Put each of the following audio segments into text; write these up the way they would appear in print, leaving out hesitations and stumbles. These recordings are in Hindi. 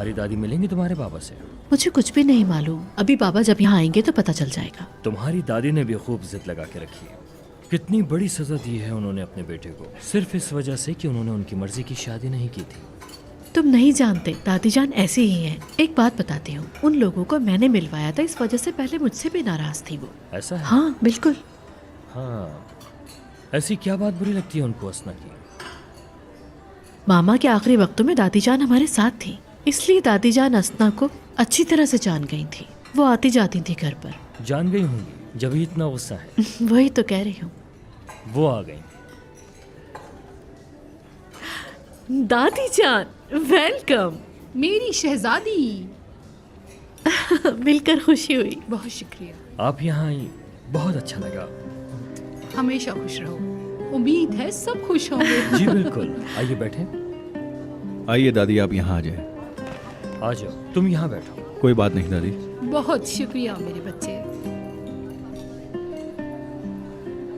तुम्हारी दादी मिलेंगी तुम्हारे पापा से? मुझे कुछ भी नहीं मालूम। अभी बाबा जब यहाँ आएंगे तो पता चल जाएगा। तुम्हारी दादी ने भी खूब जिद लगा के रखी है। कितनी बड़ी सजा दी है उन्होंने अपने बेटे को, सिर्फ इस वजह से कि उन्होंने उनकी मर्जी की शादी नहीं की थी। तुम नहीं जानते, दादी जान ऐसी ही है। एक बात बताती हूँ, उन लोगों को मैंने मिलवाया था, इस वजह से पहले मुझसे भी नाराज थी वो। ऐसा है? हाँ बिल्कुल। हाँ, ऐसी क्या बात बुरी लगती है उनको असना की? मामा के आखिरी वक्तों में दादी जान हमारे साथ थी, इसलिए दादी जान असना को अच्छी तरह से जान गई थी। वो आती जाती थी घर पर। जान गई होंगी, जब ही इतना गुस्सा है। वही तो कह रही हूँ। वो आ गई। दादी जान वेलकम। मेरी शहजादी। मिलकर खुशी हुई। बहुत शुक्रिया। आप यहाँ आई, बहुत अच्छा लगा। हमेशा खुश रहो। उम्मीद है सब खुश होंगे। जी बिल्कुल, आइए बैठे। आइए दादी, आप यहाँ आ जाए। आ जाओ, तुम यहाँ बैठो। कोई बात नहीं दादी। बहुत शुक्रिया मेरे बच्चे।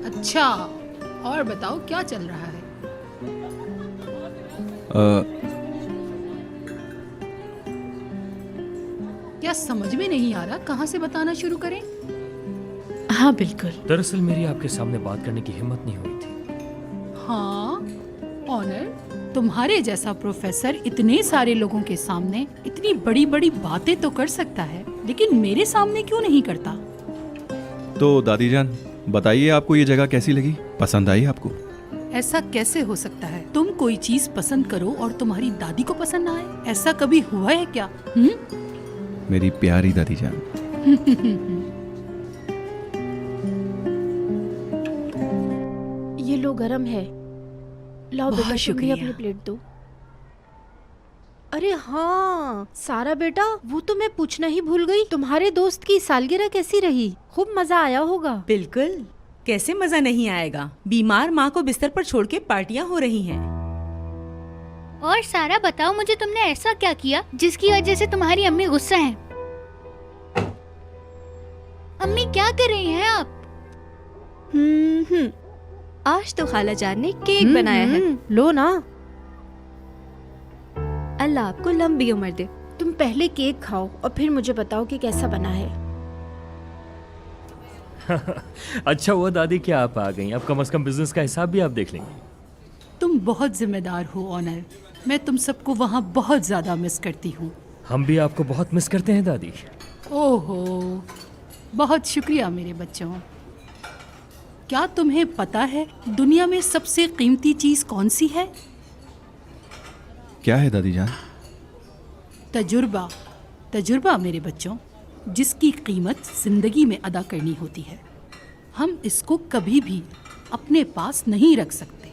अच्छा, और बताओ क्या चल रहा है? क्या समझ में नहीं आ रहा? कहाँ से बताना शुरू करें? हाँ बिल्कुल। दरअसल मेरी आपके सामने बात करने की हिम्मत नहीं हुई थी। हाँ ऑनर, तुम्हारे जैसा प्रोफेसर इतने सारे लोगों के सामने इतनी बड़ी बड़ी बातें तो कर सकता है, लेकिन मेरे सामने क्यों नहीं करता? तो दादी जान बताइए, आपको ये जगह कैसी लगी? पसंद आई आपको? ऐसा कैसे हो सकता है? तुम कोई चीज पसंद करो और तुम्हारी दादी को पसंद ना आए? ऐसा कभी हुआ है क्या? मेरी प्यारी दादी जान। ये लो गरम है। लाओ बहुत बेटा, तुम भी शुक्रिया। अपनी प्लेट दो। अरे हाँ सारा बेटा, वो तो मैं पूछना ही भूल गई, तुम्हारे दोस्त की सालगिरह कैसी रही? खूब मजा आया होगा। बिल्कुल, कैसे मजा नहीं आएगा। बीमार माँ को बिस्तर पर छोड़ के पार्टियां हो रही हैं। और सारा बताओ मुझे, तुमने ऐसा क्या किया जिसकी वजह से तुम्हारी अम्मी गुस्सा है? अम्मी क्या कर रही हैं आप? आज तो खाला जान ने केक बनाया है, लो ना। अल्लाह आपको लंबी उम्र दे। तुम पहले केक खाओ और फिर मुझे बताओ कि कैसा बना है। अच्छा हुआ दादी कि आप आ गई, अब कम से कम बिजनेस का हिसाब भी आप देख लेंगे। तुम बहुत जिम्मेदार हो ऑनर। मैं तुम सबको वहाँ बहुत ज्यादा मिस करती हूँ। हम भी आपको बहुत मिस करते हैं दादी। ओहो, बहुत शुक्रिया मेरे बच्चों। क्या तुम्हें पता है दुनिया में सबसे कीमती चीज कौन सी है? क्या है दादी जान? तजुर्बा। तजुर्बा मेरे बच्चों, जिसकी कीमत जिंदगी में अदा करनी होती है। हम इसको कभी भी अपने पास नहीं रख सकते।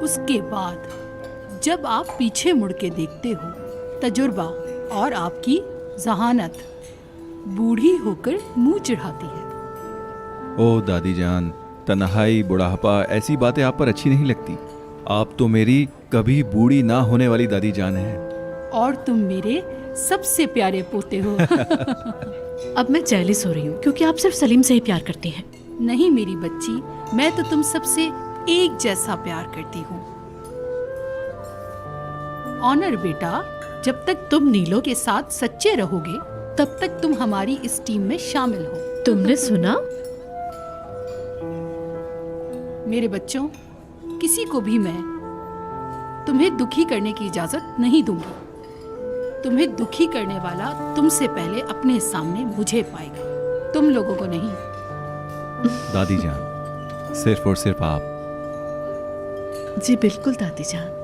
उसके बाद जब आप पीछे मुड़ के देखते हो, तजुर्बा और आपकी जहानत बूढ़ी होकर मुंह चिढ़ाती है। ओ दादी जान, तन्हाई, बुढ़ापा, ऐसी बातें आप पर अच्छी नहीं लगती। आप तो मेरी कभी बूढ़ी ना होने वाली दादी जान है। और तुम मेरे सबसे प्यारे पोते हो। अब मैं जेलिस हो रही हूँ क्योंकि आप सिर्फ सलीम से ही प्यार करती हैं। नहीं मेरी बच्ची, मैं तो तुम सबसे एक जैसा प्यार करती हूँ। ऑनर बेटा, जब तक तुम नीलो के साथ सच्चे रहोगे तब तक तुम हमारी इस टीम में शामिल हो। तुमने सुना? मेरे बच्चों, किसी को भी मैं तुम्हें दुखी करने की इजाजत नहीं दूंगी। तुम्हें दुखी करने वाला तुमसे पहले अपने सामने मुझे पाएगा, तुम लोगों को नहीं। दादी जान, सिर्फ और सिर्फ आप। जी बिल्कुल दादी जान।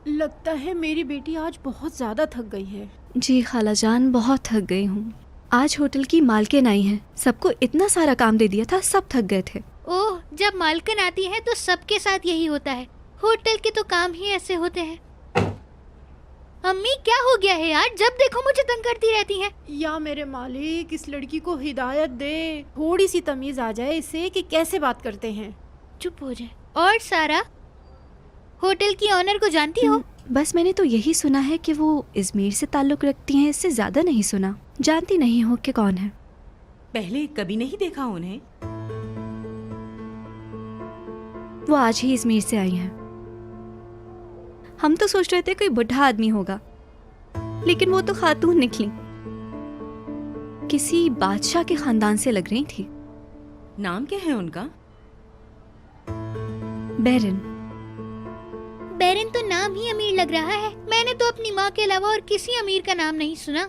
लगता है मेरी बेटी आज बहुत ज्यादा थक गई है। जी खाला जान, बहुत थक गई हूँ। आज होटल की मालकिन आई हैं, सबको इतना सारा काम दे दिया था, सब थक गए थे। ओह, जब मालकिन आती है तो सबके साथ यही होता है। होटल के तो काम ही ऐसे होते हैं। अम्मी क्या हो गया है यार, जब देखो मुझे तंग करती रहती हैं। या मेरे मालिक, इस लड़की को हिदायत दे, थोड़ी सी तमीज आ जाए इसे कि कैसे बात करते हैं। चुप हो जाए। और सारा, होटल की ऑनर को जानती हो? बस मैंने तो यही सुना है कि वो इजमेर से ताल्लुक रखती हैं, इससे ज्यादा नहीं सुना। जानती नहीं हो कि कौन है। पहले कभी नहीं देखा उन्हें। वो आज ही इजमीर से आई हैं। हम तो सोच रहे थे कोई बुढ़ा आदमी होगा, लेकिन वो तो खातून निकली। किसी बादशाह के खानदान से लग रही थी। नाम क्या है उनका? बैरन। बैरन तो नाम ही अमीर लग रहा है। मैंने तो अपनी माँ के अलावा और किसी अमीर का नाम नहीं सुना।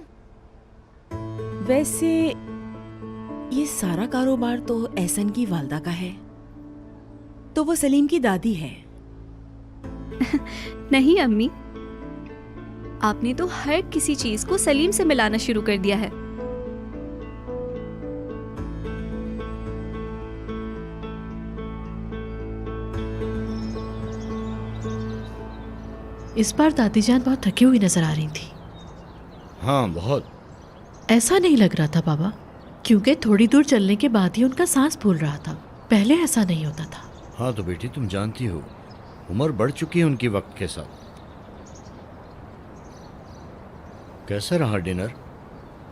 वैसे ये सारा कारोबार तो एहसन की वालदा का है, तो वो सलीम की दादी है। नहीं अम्मी, आपने तो हर किसी चीज को सलीम से मिलाना शुरू कर दिया है। इस बार दादी जान बहुत थकी हुई नजर आ रही थी। हाँ बहुत। ऐसा नहीं लग रहा था बाबा, क्योंकि थोड़ी दूर चलने के बाद ही उनका सांस फूल रहा था। पहले ऐसा नहीं होता था। हाँ तो बेटी तुम जानती हो, उम्र बढ़ चुकी है उनकी वक्त के साथ। कैसा रहा डिनर?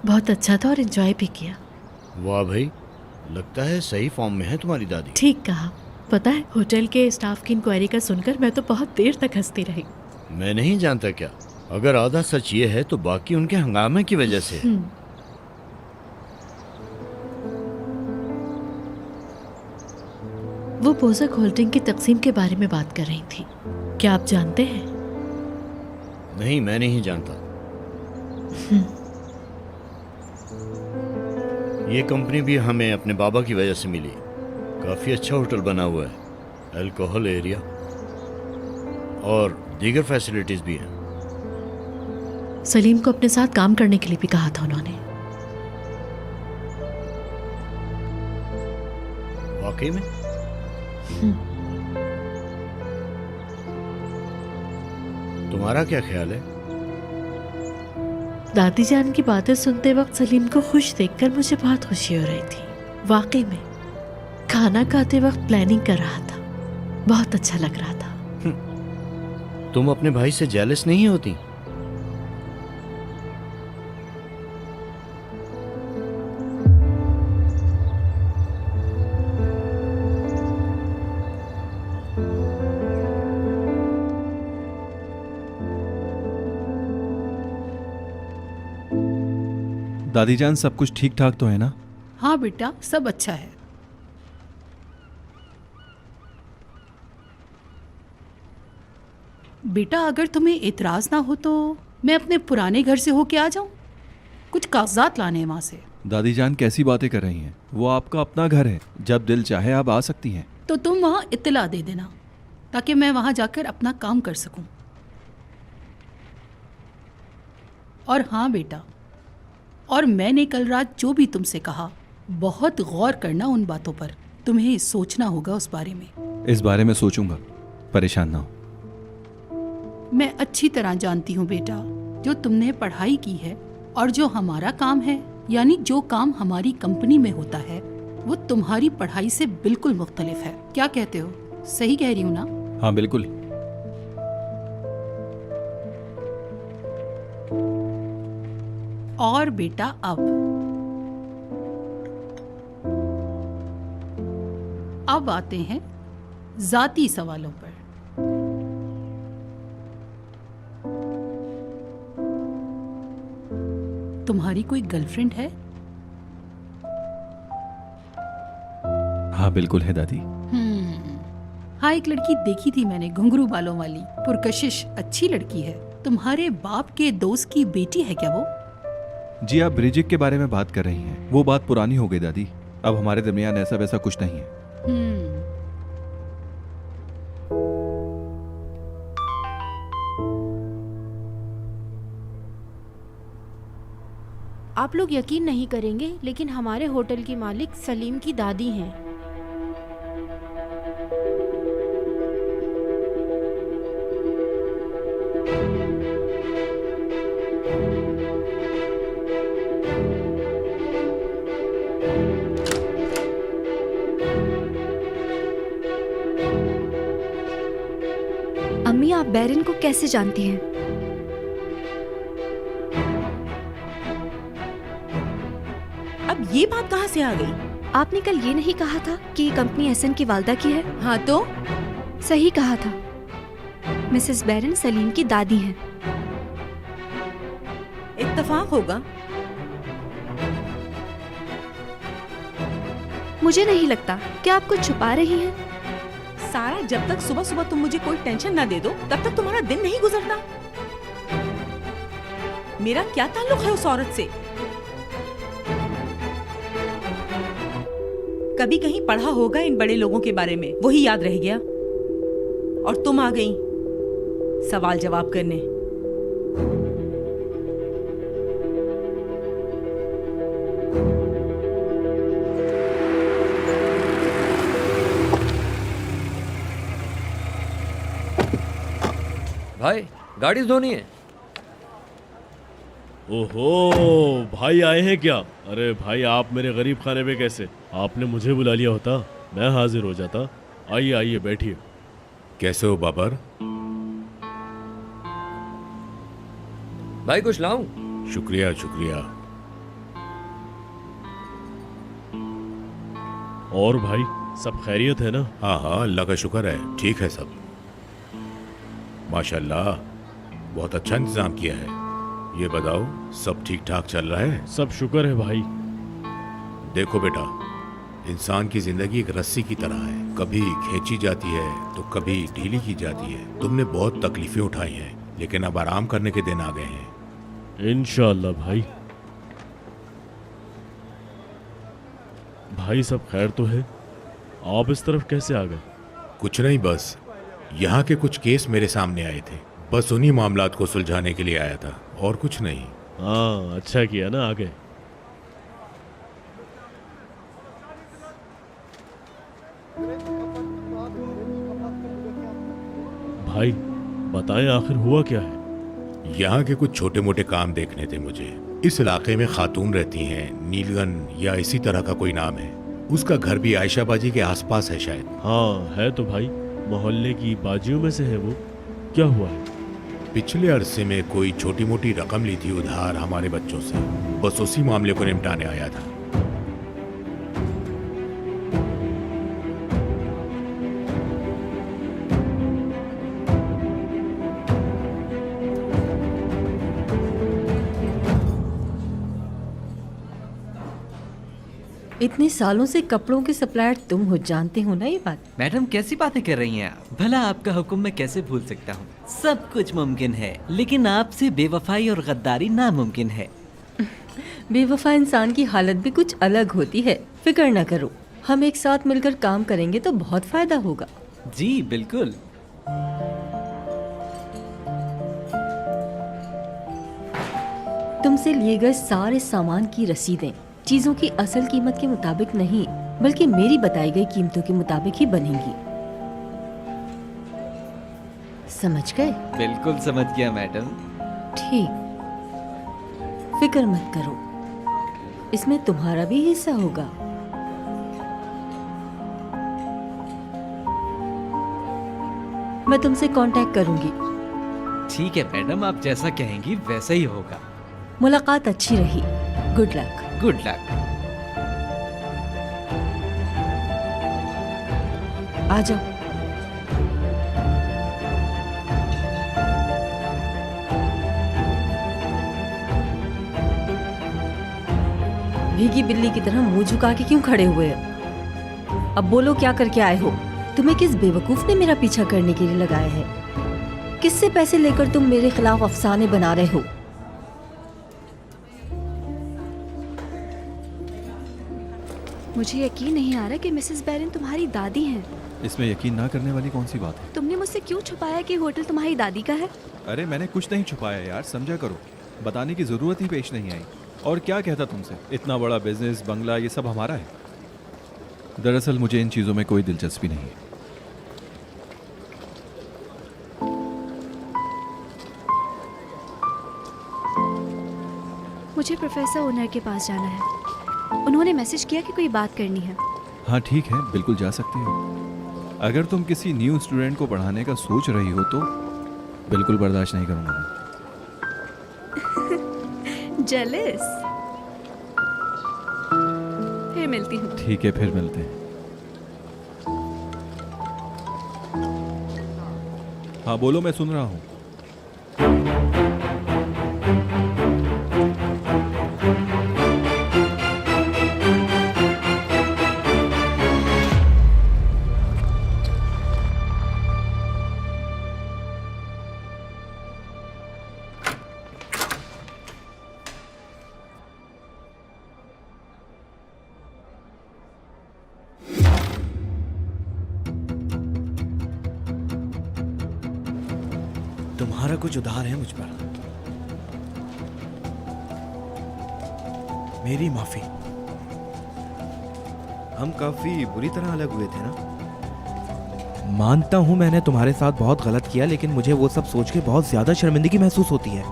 बहुत अच्छा था और एंजॉय भी किया। वाह भाई, लगता है सही फॉर्म में है तुम्हारी दादी। ठीक कहा। पता है, होटल के स्टाफ की इंक्वायरी का सुनकर मैं तो बहुत देर तक हंसती रही। मैं नहीं जानता क्या, अगर आधा सच ये है तो बाकी उनके हंगामे की वजह से। वो बोजक होल्डिंग की तकसीम के बारे में बात कर रही थी। क्या आप जानते हैं? नहीं, मैं नहीं जानता। ये कंपनी भी हमें अपने बाबा की वजह से मिली। काफी अच्छा होटल बना हुआ है, अल्कोहल एरिया और दीगर फैसिलिटीज भी हैं। सलीम को अपने साथ काम करने के लिए भी कहा था उन्होंने। वाकई में? तुम्हारा क्या ख्याल है? दादी जान की बातें सुनते वक्त सलीम को खुश देखकर मुझे बहुत खुशी हो रही थी। वाकई में खाना खाते वक्त प्लानिंग कर रहा था, बहुत अच्छा लग रहा था। तुम अपने भाई से जेलस नहीं होती? दादी जान, सब कुछ ठीक ठाक तो है ना? हाँ बेटा, सब अच्छा है। बेटा अगर तुम्हें एतराज ना हो तो मैं अपने पुराने घर से होके आ जाऊं? कुछ कागजात लाने हैं वहां से। दादी जान कैसी बातें कर रही हैं? वो आपका अपना घर है, जब दिल चाहे आप आ सकती हैं। तो तुम वहां इत्तला दे देना ताकि मैं वहां जाकर अपना काम कर सकूं। और हाँ बेटा, और मैंने कल रात जो भी तुमसे कहा, बहुत गौर करना उन बातों पर। तुम्हें सोचना होगा उस बारे में। इस बारे में सोचूंगा, परेशान ना हो। मैं अच्छी तरह जानती हूँ बेटा, जो तुमने पढ़ाई की है और जो हमारा काम है, यानी जो काम हमारी कंपनी में होता है, वो तुम्हारी पढ़ाई से बिल्कुल मुख्तलिफ है। क्या कहते हो? सही कह रही हूँ ना? हाँ बिल्कुल। और बेटा अब आते हैं जाती सवालों पर। तुम्हारी कोई गर्लफ्रेंड है? हाँ बिल्कुल है दादी। हाँ, एक लड़की देखी थी मैंने, घुंघरू बालों वाली, पुरकशिश, अच्छी लड़की है। तुम्हारे बाप के दोस्त की बेटी है क्या वो? जी, आप ब्रिजिक के बारे में बात कर रही हैं। वो बात पुरानी हो गई दादी, अब हमारे दरमियान ऐसा वैसा कुछ नहीं है। आप लोग यकीन नहीं करेंगे, लेकिन हमारे होटल की मालिक सलीम की दादी हैं। अम्मी, आप बैरन को कैसे जानती हैं? अब ये बात कहाँ से आ गई? आपने कल ये नहीं कहा था कि कंपनी एहसन की वालदा की है? हाँ तो सही कहा था, मिसेस बैरन सलीम की दादी हैं। इत्तेफाक होगा। मुझे नहीं लगता कि आप कुछ छुपा रही हैं। सारा, जब तक सुबह सुबह तुम मुझे कोई टेंशन ना दे दो तब तक तुम्हारा दिन नहीं गुजरता। मेरा क्या ताल्लुक है उस औरत से? कभी कहीं पढ़ा होगा इन बड़े लोगों के बारे में, वही याद रह गया। और तुम आ गई सवाल जवाब करने। भाई गाड़ी धोनी है। ओहो, भाई आए हैं क्या? अरे भाई, आप मेरे गरीब खाने पे कैसे? आपने मुझे बुला लिया होता, मैं हाजिर हो जाता। आइए आइए, बैठिए। कैसे हो बाबर? भाई कुछ लाऊं? शुक्रिया शुक्रिया। और भाई सब खैरियत है ना? हाँ हाँ, अल्लाह का शुक्र है, ठीक है सब। माशाल्लाह, बहुत अच्छा इंतजाम किया है। ये बताओ, सब ठीक ठाक चल रहा है? सब शुक्र है भाई। देखो बेटा, इंसान की जिंदगी एक रस्सी की तरह है, कभी खींची जाती है तो कभी ढीली की जाती है। तुमने बहुत तकलीफें उठाई हैं, लेकिन अब आराम करने के दिन आ गए हैं। इंशाअल्लाह भाई। भाई सब खैर तो है? आप इस तरफ कैसे आ गए? कुछ नहीं, बस यहाँ के कुछ केस मेरे सामने आए थे, बस उन्हीं मामलात को सुलझाने के लिए आया था, और कुछ नहीं। हाँ, अच्छा किया ना आ गए। भाई बताएं, आखिर हुआ क्या है? यहाँ के कुछ छोटे मोटे काम देखने थे मुझे। इस इलाके में खातून रहती हैं, नीलगन या इसी तरह का कोई नाम है। उसका घर भी आयशा बाजी के आसपास है शायद। हाँ है तो भाई, मोहल्ले की बाजियों में से है वो। क्या हुआ है? पिछले अरसे में कोई छोटी मोटी रकम ली थी उधार हमारे बच्चों से, बस उसी मामले को निपटाने आया था। इतने सालों से कपड़ों के सप्लायर तुम हो, जानते हो ना ये बात? मैडम कैसी बातें कर रही हैं आप? भला आपका हुक्म मैं कैसे भूल सकता हूँ? सब कुछ मुमकिन है, लेकिन आपसे बेवफाई और गद्दारी नामुमकिन है। बेवफा इंसान की हालत भी कुछ अलग होती है। फिक्र न करो, हम एक साथ मिलकर काम करेंगे तो बहुत फायदा होगा। जी बिल्कुल। तुमसे लिए गए सारे सामान की रसीदें चीजों की असल कीमत के मुताबिक नहीं, बल्कि मेरी बताई गई कीमतों के मुताबिक ही बनेंगी। समझ गए? बिल्कुल समझ गया मैडम। ठीक, फिक्र मत करो, इसमें तुम्हारा भी हिस्सा होगा। मैं तुमसे कांटेक्ट करूंगी। ठीक है मैडम, आप जैसा कहेंगी वैसा ही होगा। मुलाकात अच्छी रही। Good luck. Good luck. आ जाओ। भीगी बिल्ली की तरह मुंह झुका के क्यों खड़े हुए हो? अब बोलो, क्या करके आए हो? तुम्हें किस बेवकूफ ने मेरा पीछा करने के लिए लगाया है? किससे पैसे लेकर तुम मेरे खिलाफ अफसाने बना रहे हो? मुझे यकीन नहीं आ रहा कि मिसेस बैरन तुम्हारी दादी हैं। इसमें यकीन ना करने वाली कौन सी बात है? तुमने मुझसे क्यों छुपाया कि होटल तुम्हारी दादी का है? अरे मैंने कुछ नहीं छुपाया यार, समझा करो। बताने की जरूरत ही पेश नहीं आई। और क्या कहता तुमसे, इतना बड़ा बिजनेस, बंगला, ये सब हमारा है। दरअसल मुझे इन चीज़ों में कोई दिलचस्पी नहीं है। मुझे प्रोफेसर ओनर के पास जाना है। उन्होंने मैसेज किया कि कोई बात करनी है। हाँ ठीक है, बिल्कुल जा सकती हो। अगर तुम किसी न्यू स्टूडेंट को पढ़ाने का सोच रही हो तो बिल्कुल बर्दाश्त नहीं करूँगा मैं। जेलस। फिर मिलती हूँ। ठीक है, फिर मिलते हैं। हाँ बोलो, मैं सुन रहा हूँ। तुम्हारा कुछ उधार है मुझ पर। मेरी माफी। हम काफी बुरी तरह अलग हुए थे ना। मानता हूं मैंने तुम्हारे साथ बहुत गलत किया, लेकिन मुझे वो सब सोच के बहुत ज्यादा शर्मिंदगी महसूस होती है।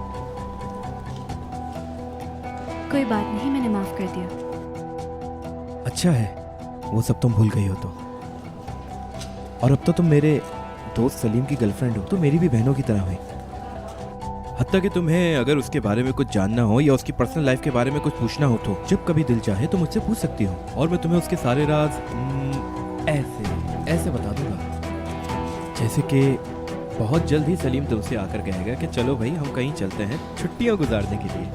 कोई बात नहीं, मैंने माफ कर दिया। अच्छा है वो सब तुम भूल गई हो तो। और अब तो तुम मेरे दोस्त सलीम की गर्लफ्रेंड हो, तो मेरी भी बहनों की तरह हुई। हत्ता कि तुम्हें अगर उसके बारे में कुछ जानना हो या उसकी पर्सनल लाइफ के बारे में कुछ पूछना हो तो जब कभी दिल चाहे तो मुझसे पूछ सकती हो, और मैं तुम्हें उसके सारे राज ऐसे बता दूंगा। जैसे कि बहुत जल्द ही सलीम तुमसे आकर कहेगा कि चलो भाई हम कहीं चलते हैं छुट्टियां गुजारने के लिए।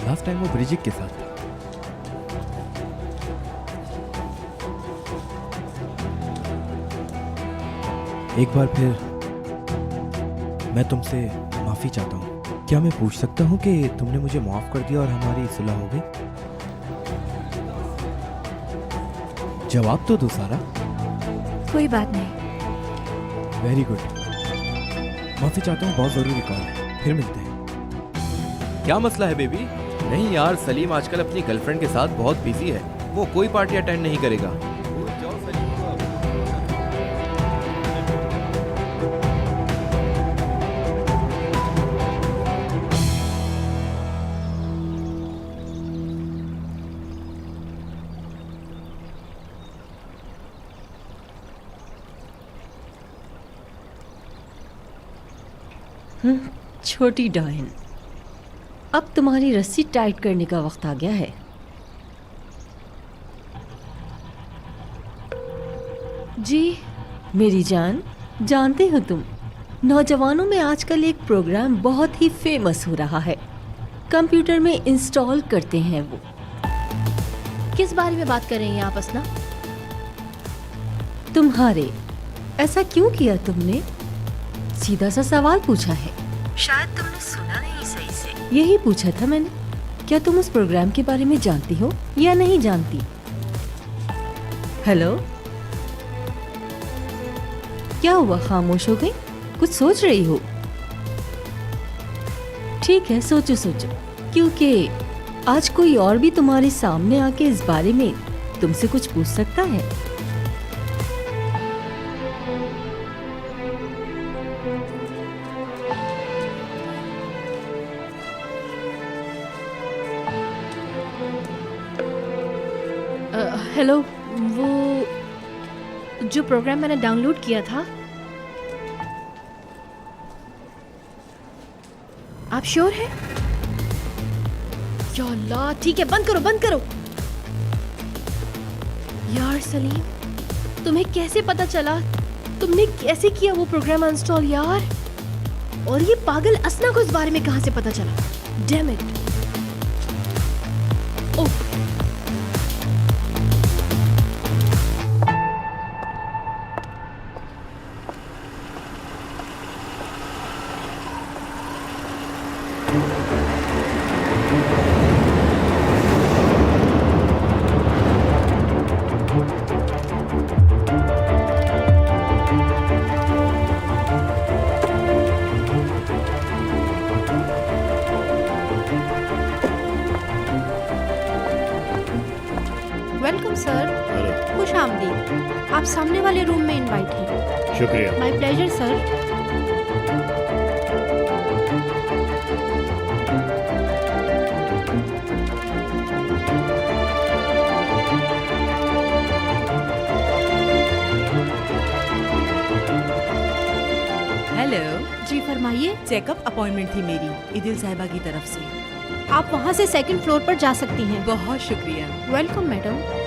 लास्ट टाइम वो ब्रिजिक के साथ था। एक बार फिर मैं तुमसे माफी चाहता हूँ। क्या मैं पूछ सकता हूँ कि तुमने मुझे माफ कर दिया और हमारी सुलह हो गई? जवाब तो दो सारा। कोई बात नहीं। Very good. माफी चाहता हूँ, बहुत जरूरी कॉल है, फिर मिलते हैं। क्या मसला है बेबी? नहीं यार, सलीम आजकल अपनी गर्लफ्रेंड के साथ बहुत बिजी है, वो कोई पार्टी अटेंड नहीं करेगा। छोटी डायन, अब तुम्हारी रस्सी टाइट करने का वक्त आ गया है। जी मेरी जान, जानते हो तुम, नौजवानों में आजकल एक प्रोग्राम बहुत ही फेमस हो रहा है, कंप्यूटर में इंस्टॉल करते हैं वो। किस बारे में बात कर रही हैं आप असना? तुम्हारे। ऐसा क्यों किया तुमने? सीधा सा सवाल पूछा है, शायद तुमने सुना नहीं सही से। यही पूछा था मैंने, क्या तुम उस प्रोग्राम के बारे में जानती हो या नहीं जानती? हेलो, क्या हुआ, खामोश हो गई? कुछ सोच रही हो? ठीक है, सोचो सोचो, क्योंकि आज कोई और भी तुम्हारे सामने आके इस बारे में तुमसे कुछ पूछ सकता है। हेलो, वो जो प्रोग्राम मैंने डाउनलोड किया था, आप श्योर हैं? या अल्लाह, ठीक है, बंद करो बंद करो। यार सलीम, तुम्हें कैसे पता चला? तुमने कैसे किया वो प्रोग्राम इंस्टॉल यार? और ये पागल असना को इस बारे में कहां से पता चला? Damn it. Oh, welcome sir. Hello. खुश आमदीद। आप सामने वाले रूम में इनवाइट हैं। शुक्रिया। My pleasure sir. हेलो जी फरमाइए। चेकअप अपॉइंटमेंट थी मेरी इदिल साहिबा की तरफ से। आप वहाँ से सेकंड फ्लोर पर जा सकती हैं। बहुत शुक्रिया। Welcome madam.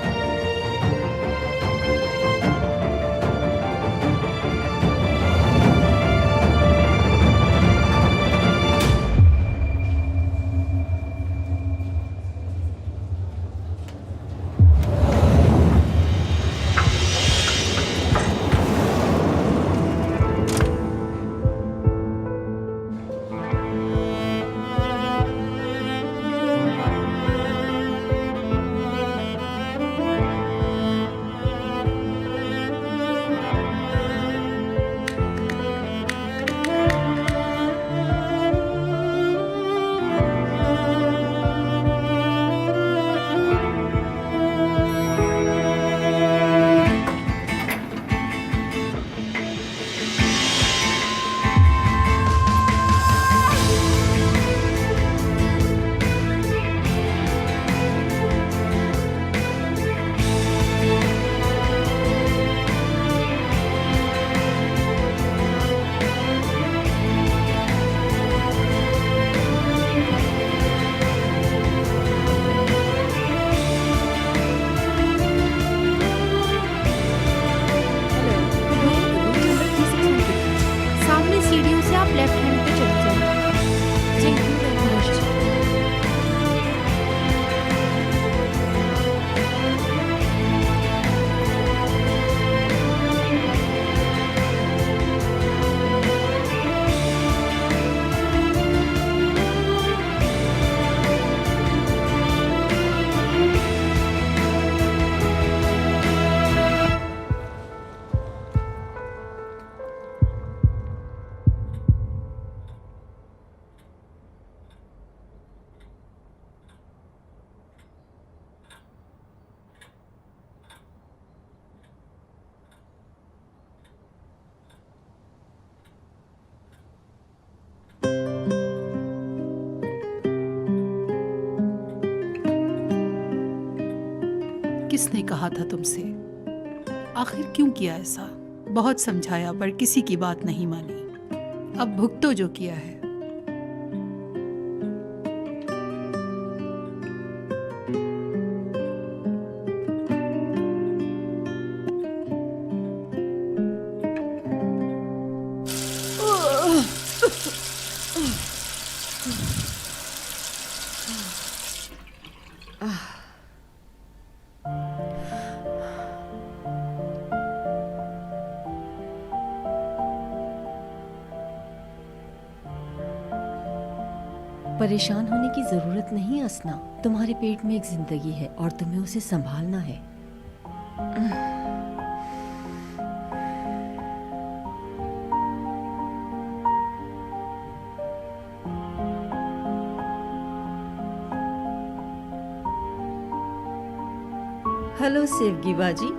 किसने कहा था तुमसे? आखिर क्यों किया ऐसा? बहुत समझाया पर किसी की बात नहीं मानी। अब भुगतो जो किया है। परेशान होने की जरूरत नहीं असना। तुम्हारे पेट में एक जिंदगी है और तुम्हें उसे संभालना है। हेलो सेवगी बाजी,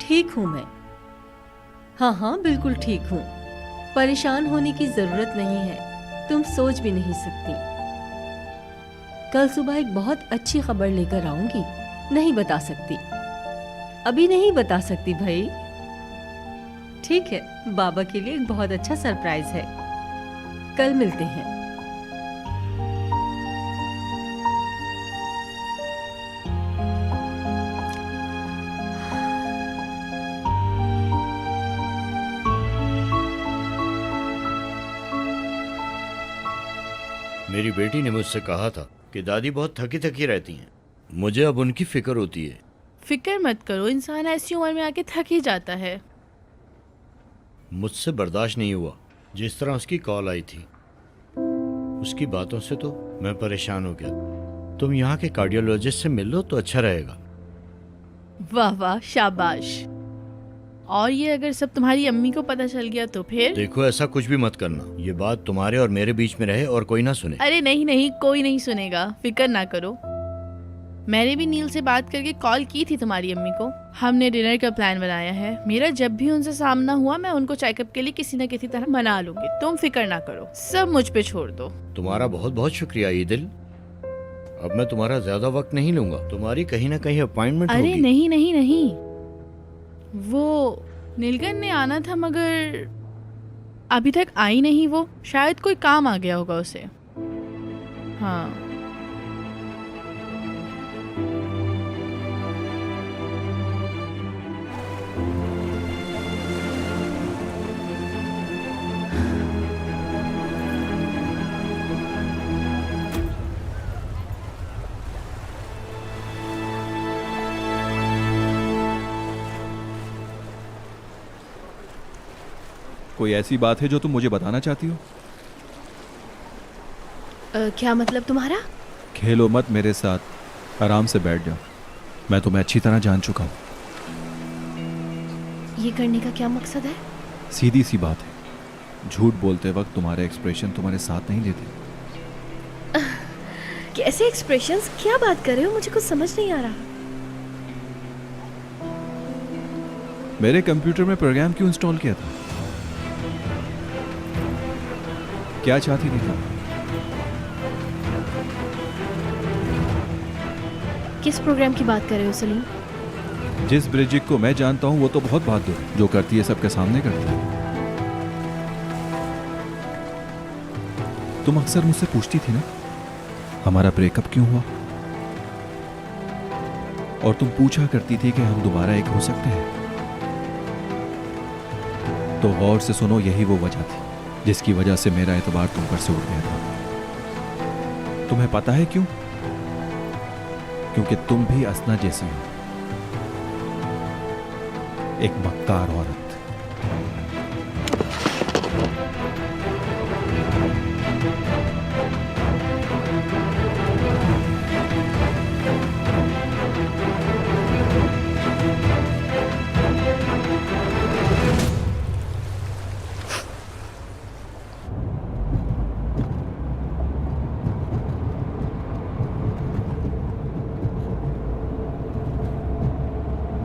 ठीक हूं मैं। हाँ हाँ बिल्कुल ठीक हूं। परेशान होने की जरूरत नहीं है, तुम सोच भी नहीं सकती। कल सुबह एक बहुत अच्छी खबर लेकर आऊंगी। नहीं बता सकती, अभी नहीं बता सकती भाई। ठीक है, बाबा के लिए एक बहुत अच्छा सरप्राइज है। कल मिलते हैं। मेरी बेटी ने मुझसे कहा था कि दादी बहुत थकी थकी रहती हैं। मुझे अब उनकी फिक्र होती है। फिक्र मत करो, इंसान ऐसी उम्र में आके थक ही जाता है। मुझसे बर्दाश्त नहीं हुआ जिस तरह उसकी कॉल आई थी। उसकी बातों से तो मैं परेशान हो गया। तुम यहाँ के कार्डियोलॉजिस्ट से मिल लो तो अच्छा रहेगा। वाह वाह, शाबाश। और ये अगर सब तुम्हारी अम्मी को पता चल गया तो फिर? देखो ऐसा कुछ भी मत करना। ये बात तुम्हारे और मेरे बीच में रहे और कोई ना सुने। अरे नहीं नहीं, कोई नहीं सुनेगा, फिक्र ना करो। मैंने भी नील से बात करके कॉल की थी तुम्हारी अम्मी को। हमने डिनर का प्लान बनाया है। मेरा जब भी उनसे सामना हुआ मैं उनको चेकअप के लिए किसी न किसी तरह मना लूंगी। तुम फिक्र ना करो, सब मुझ पे छोड़ दो। तुम्हारा बहुत बहुत शुक्रिया ईदिल। अब मैं तुम्हारा ज्यादा वक्त नहीं लूंगा। तुम्हारी कहीं ना कहीं अपॉइंटमेंट होगी। अरे नहीं नहीं नहीं, वो नीलकंठ ने आना था मगर अभी तक आई नहीं। वो शायद कोई काम आ गया होगा उसे। हाँ कोई ऐसी बात है जो तुम मुझे बताना चाहती हो? क्या मतलब तुम्हारा? खेलो मत मेरे साथ, आराम से बैठ जाओ। मैं तुम्हें अच्छी तरह जान चुका हूँ। ये करने का क्या मकसद है? सीधी सी बात है, झूठ बोलते वक्त तुम्हारे एक्सप्रेशन तुम्हारे साथ नहीं देते। कैसे एक्सप्रेशंस? क्या बात कर रहे हो? मुझे कुछ समझ नहीं आ रहा। मेरे कंप्यूटर में प्रोग्राम क्यों इंस्टॉल किया था? क्या चाहती थी तुम? किस प्रोग्राम की बात कर रहे हो सलीम? जिस ब्रिजिक को मैं जानता हूं वो तो बहुत बहादुर है। जो करती है सबके सामने करती है। तुम अक्सर मुझसे पूछती थी ना हमारा ब्रेकअप क्यों हुआ, और तुम पूछा करती थी कि हम दोबारा एक हो सकते हैं। तो गौर से सुनो, यही वो वजह थी जिसकी वजह से मेरा एतबार तुम पर से उठ गया था। तुम्हें पता है क्यों? क्योंकि तुम भी असना जैसी हो, एक मक्कार औरत।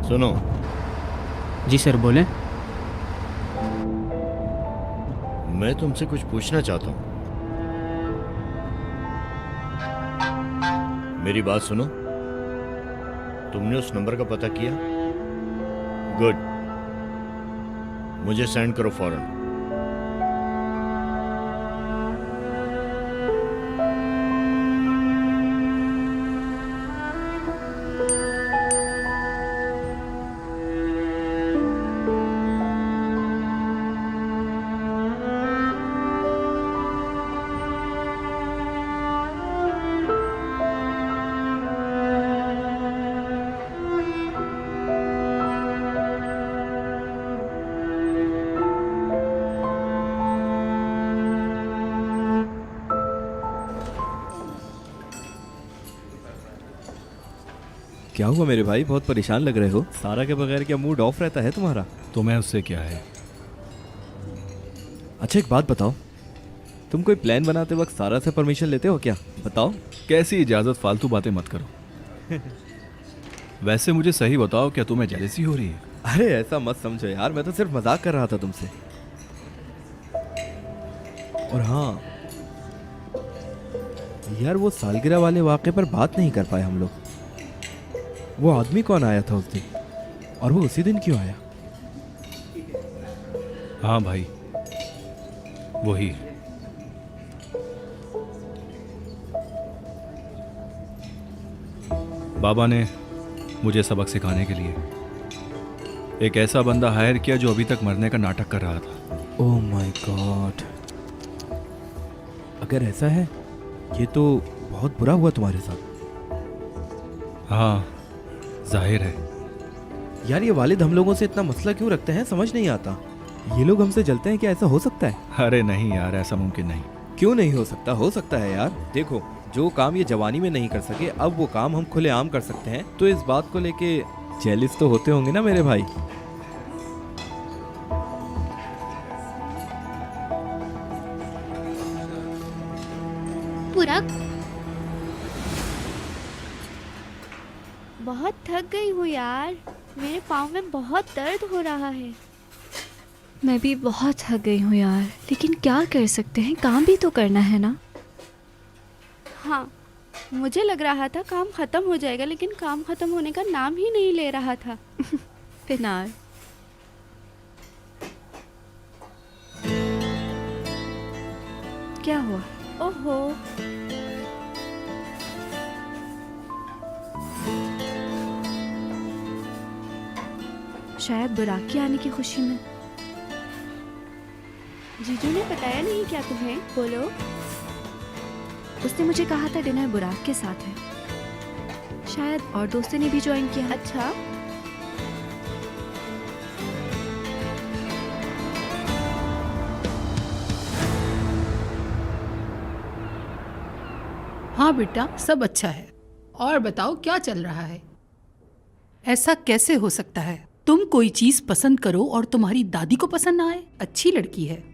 सुनो। जी सर, बोलें। मैं तुमसे कुछ पूछना चाहता हूँ। मेरी बात सुनो। तुमने उस नंबर का पता किया? गुड, मुझे सेंड करो फौरन। क्या हुआ मेरे भाई, बहुत परेशान लग रहे हो? सारा के बगैर क्या मूड ऑफ रहता है तुम्हारा? तुम्हें उससे क्या है? अच्छा एक बात बताओ, तुम कोई प्लान बनाते वक्त सारा से परमिशन लेते हो क्या? बताओ। कैसी इजाज़त, फालतू बातें मत करो। वैसे मुझे सही बताओ, क्या तुम्हें जेलसी हो रही है? अरे ऐसा मत समझो यार, मैं तो सिर्फ मजाक कर रहा था तुमसे। और हाँ यार, वो सालगिरह वाले वाक़े पर बात नहीं कर पाए हम लोग। वो आदमी कौन आया था उस दिन, और वो उसी दिन क्यों आया? हाँ भाई, वही। बाबा ने मुझे सबक सिखाने के लिए एक ऐसा बंदा हायर किया जो अभी तक मरने का नाटक कर रहा था। ओह माय गॉड, अगर ऐसा है ये तो बहुत बुरा हुआ तुम्हारे साथ। हाँ जाहिर है। यार ये वालिद हम लोगों से इतना मसला क्यों रखते हैं, समझ नहीं आता। ये लोग हमसे जलते हैं क्या? ऐसा हो सकता है? अरे नहीं यार, ऐसा मुमकिन नहीं। क्यों नहीं हो सकता? हो सकता है यार। देखो, जो काम ये जवानी में नहीं कर सके, अब वो काम हम खुलेआम कर सकते हैं, तो इस बात को लेके जेलिस तो होते होंगे ना मेरे भाई? पूरा बहुत थक गई हूँ यार, मेरे पाँव में बहुत दर्द हो रहा है। मैं भी बहुत थक गई हूँ यार, लेकिन क्या कर सकते हैं, काम भी तो करना है ना। हाँ, मुझे लग रहा था काम ख़त्म हो जाएगा, लेकिन काम ख़त्म होने का नाम ही नहीं ले रहा था। पिनार, क्या हुआ? ओहो, शायद बुराक के आने की खुशी में। जीजू ने बताया नहीं क्या तुम्हें? बोलो। उसने मुझे कहा था डिनर बुराक के साथ है। शायद और दोस्तों ने भी ज्वाइन किया। अच्छा, हाँ बेटा, सब अच्छा है। और बताओ क्या चल रहा है? ऐसा कैसे हो सकता है? तुम कोई चीज पसंद करो और तुम्हारी दादी को पसंद ना आए? अच्छी लड़की है।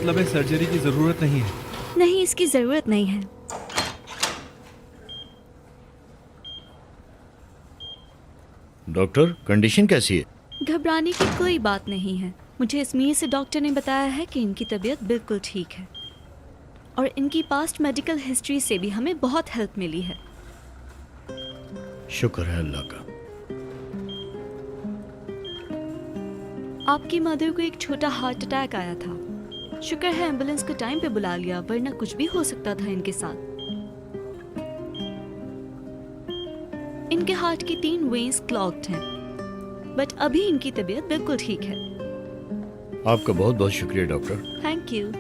मतलब है सर्जरी की जरूरत नहीं है? नहीं, इसकी जरूरत नहीं है। डॉक्टर, कंडीशन कैसी है? घबराने की कोई बात नहीं है। मुझे इस्मीर से डॉक्टर ने बताया है कि इनकी तबीयत बिल्कुल ठीक है और इनकी पास्ट मेडिकल हिस्ट्री से भी हमें बहुत हेल्प मिली है। शुक्र है अल्लाह का। आपकी मदर को एक छोटा हार्ट अटैक आया था। शुक्र है एम्बुलेंस को टाइम पे बुला लिया, वरना कुछ भी हो सकता था इनके साथ। इनके हार्ट की 3 वेन्स क्लॉग्ड हैं, बट अभी इनकी तबीयत बिल्कुल ठीक है। आपका बहुत बहुत शुक्रिया डॉक्टर। Thank you.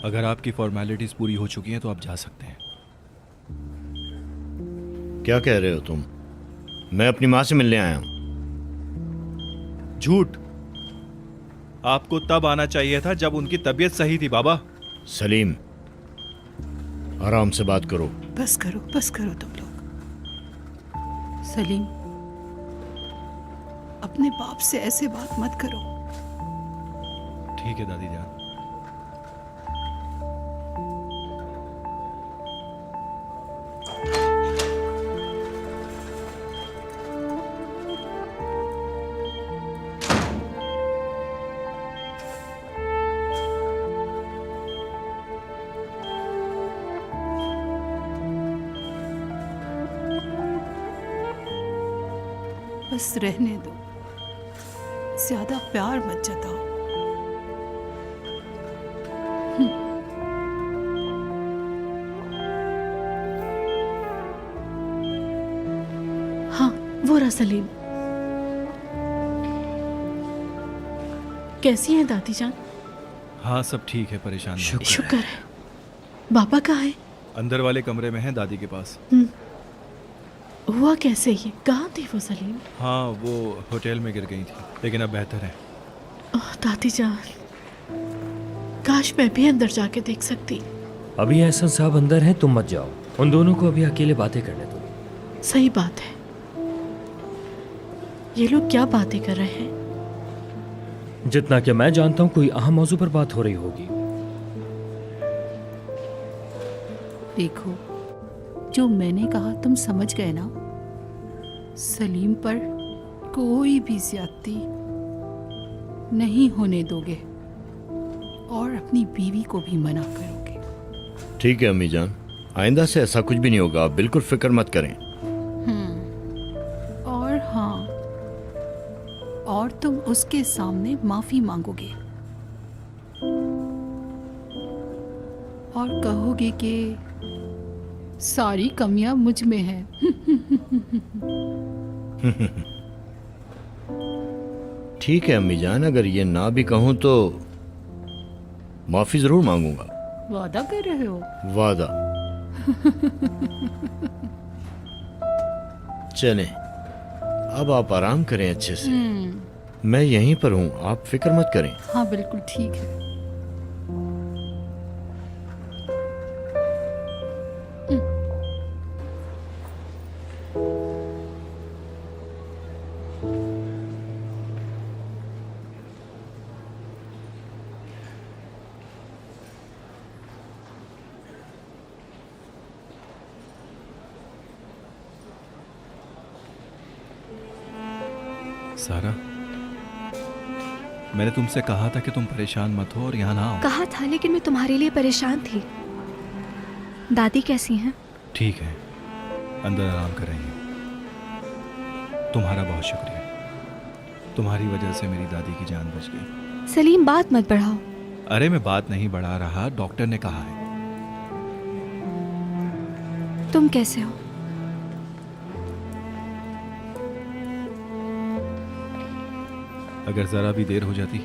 अगर आपकी फॉर्मेलिटीज पूरी हो चुकी हैं तो आप जा सकते हैं। क्या कह रहे हो तुम? मैं अपनी माँ से मिलने आया हूं। झूठ। आपको तब आना चाहिए था जब उनकी तबीयत सही थी बाबा। सलीम, आराम से बात करो। बस करो तुम लोग। सलीम, अपने बाप से ऐसे बात मत करो। ठीक है दादी जान। बस रहने दो, ज्यादा प्यार मत जताओ। हाँ, वो रहा सलीम। कैसी हैं दादी जान? हाँ सब ठीक है, परेशान नहीं। शुक्र है। बाबा कहाँ है? अंदर वाले कमरे में हैं, दादी के पास। हुआ कैसे ये? कहाँ थी वो सलीम? हाँ वो होटल में गिर गई थी, लेकिन अब बेहतर है। ओह दादी जान, काश मैं भी अंदर जाके देख सकती। अभी एहसन साहब अंदर हैं, तुम मत जाओ। उन दोनों को अभी अकेले बातें करने दो। सही बात है। ये लोग क्या बातें कर रहे हैं? जितना कि मैं जानता हूँ कोई अहम मौजू पर बात हो रही होगी। देखो, जो मैंने कहा तुम समझ गए ना। सलीम पर कोई भी ज्यादती नहीं होने दोगे और अपनी बीवी को भी मना करोगे। ठीक है अम्मी जान, आइंदा से ऐसा कुछ भी नहीं होगा। आप बिल्कुल फिक्र मत करें। और हाँ, और तुम उसके सामने माफी मांगोगे और कहोगे कि सारी कमियां मुझ में है। ठीक है अम्मी जान, अगर ये ना भी कहूं तो माफी जरूर मांगूंगा। वादा कर रहे हो? वादा। चलें, अब आप आराम करें अच्छे से। मैं यहीं पर हूं, आप फिक्र मत करें। हाँ बिल्कुल ठीक है। सारा, मैंने तुमसे कहा था कि तुम परेशान मत हो और यहाँ ना आओ। कहा था, लेकिन मैं तुम्हारे लिए परेशान थी। दादी कैसी हैं? ठीक है, अंदर आराम कर रही हैं। तुम्हारा बहुत शुक्रिया। तुम्हारी वजह से मेरी दादी की जान बच गई। सलीम, बात मत बढ़ाओ। अरे मैं बात नहीं बढ़ा रहा, डॉक्टर ने कहा है। तुम कैसे हो? अगर जरा भी देर हो जाती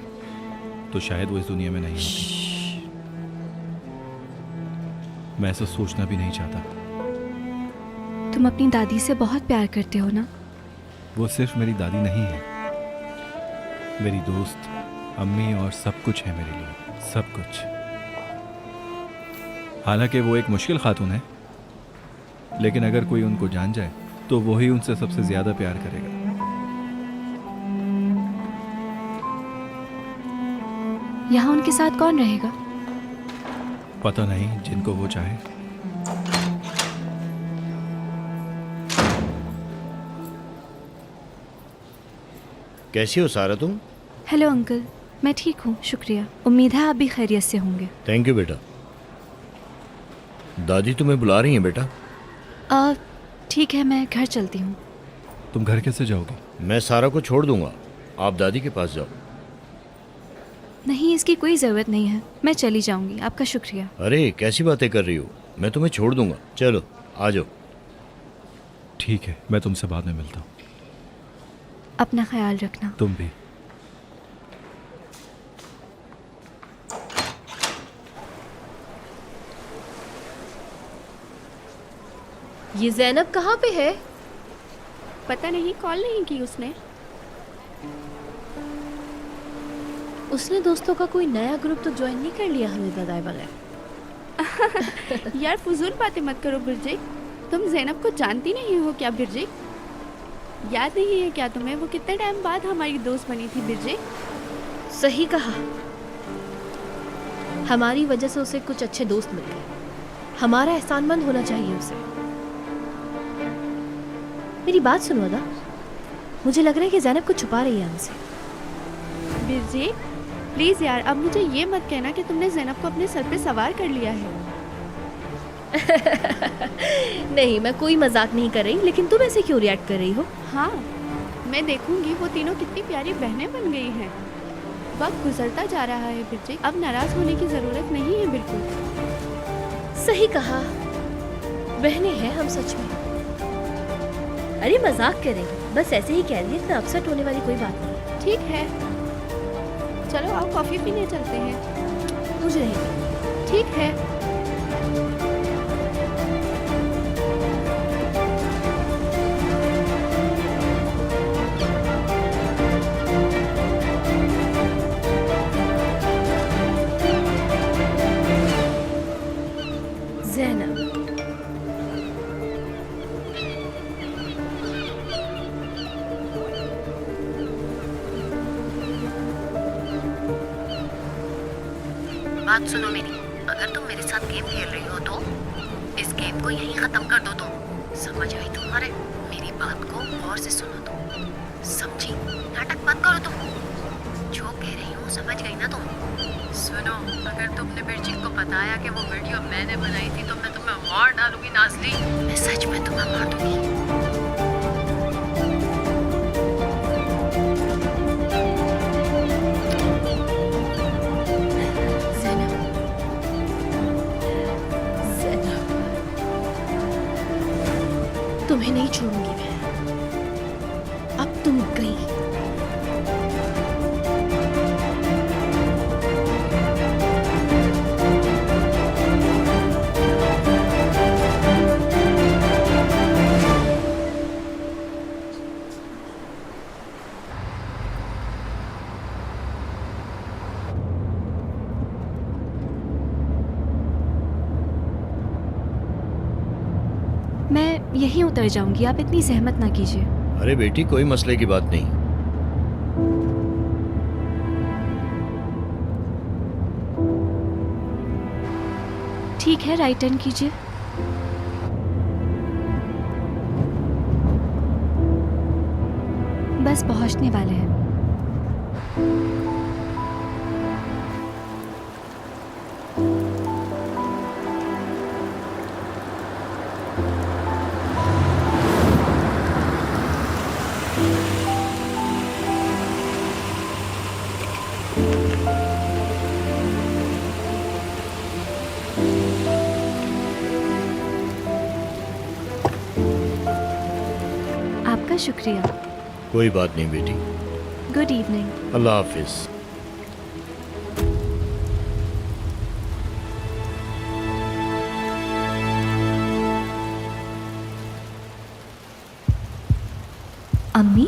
तो शायद वो इस दुनिया में नहीं होती। मैं ऐसा सोचना भी नहीं चाहता। तुम अपनी दादी से बहुत प्यार करते हो ना? वो सिर्फ मेरी दादी नहीं है, मेरी दोस्त, अम्मी और सब कुछ है मेरे लिए, सब कुछ। हालांकि वो एक मुश्किल खातून है, लेकिन अगर कोई उनको जान जाए तो वही उनसे सबसे ज्यादा प्यार करेगा। यहाँ उनके साथ कौन रहेगा? पता नहीं, जिनको वो चाहे। कैसी हो सारा तुम? हेलो अंकल, मैं ठीक हूँ, शुक्रिया। उम्मीद है आप भी खैरियत से होंगे। थैंक यू बेटा। दादी तुम्हें बुला रही हैं बेटा। ठीक है, मैं घर चलती हूँ। तुम घर कैसे जाओगे? मैं सारा को छोड़ दूंगा, आप दादी के पास जाओ। नहीं, इसकी कोई ज़रूरत नहीं है, मैं चली जाऊँगी। आपका शुक्रिया। अरे कैसी बातें कर रही हो, मैं तुम्हें छोड़ दूंगा। चलो आ जाओ। ठीक है, मैं तुमसे बाद में मिलता हूँ। अपना ख्याल रखना। तुम भी। ये ज़ैनब कहाँ पे है? पता नहीं, कॉल नहीं की उसने। उसने दोस्तों का कोई नया ग्रुप तो ज्वाइन नहीं कर लिया हमें बताए बगैर? यार फजूल बातें मत करो बिरजे, तुम ज़ैनब को जानती नहीं हो क्या बिरजे? याद नहीं है क्या तुम्हें वो कितने टाइम बाद हमारी दोस्त बनी थी बिरजे? सही कहा, हमारी वजह से उसे कुछ अच्छे दोस्त मिल गए। हमारा एहसानमंद होना चाहिए उसे। मेरी बात सुनो अदा, मुझे लग रहा है कि ज़ैनब कुछ छुपा रही है हमसे। बिरजे प्लीज़ यार, अब मुझे ये मत कहना कि तुमने ज़ैनब को अपने सर पे सवार कर लिया है। नहीं, मैं कोई मजाक नहीं कर रही, लेकिन तुम ऐसे क्यों रिएक्ट कर रही हो? हाँ, मैं देखूंगी वो तीनों कितनी प्यारी बहनें बन गई हैं। वक्त गुजरता जा रहा है बिरजे, अब नाराज होने की ज़रूरत नहीं है बिल्कुल। सही कहा, बहनें हैं हम सच में। अरे मजाक करेंगे, बस ऐसे ही कह रही है, इतना अपसेट होने वाली कोई बात नहीं। ठीक है, चलो आओ कॉफ़ी पीने चलते हैं। मुझे नहीं। ठीक है। ज़ैनब, बात सुनो मेरी, अगर तुम मेरे साथ गेम खेल रही हो तो इस गेम को यहीं खत्म कर दो। तुम समझ आई तुम्हारे? मेरी बात को गौर से सुनो तुम, समझी? नाटक मत करो तुम, जो कह रही हूँ समझ गई ना तुम? सुनो, अगर तुमने बिरजी को बताया कि वो वीडियो मैंने बनाई थी तो मैं तुम्हें मार डालूंगी नाज़ली। मैं सच में तुम्हें मार दूंगी। तुम्हें नहीं छोड़ूंगी मैं। अब तुम गई। मैं यहीं उतर जाऊंगी, आप इतनी सहमत ना कीजिए। अरे बेटी, कोई मसले की बात नहीं। ठीक है, राइट टर्न कीजिए। बस पहुंचने वाले हैं। आपका शुक्रिया। कोई बात नहीं बेटी। Good evening. अल्लाह हाफिज। अम्मी,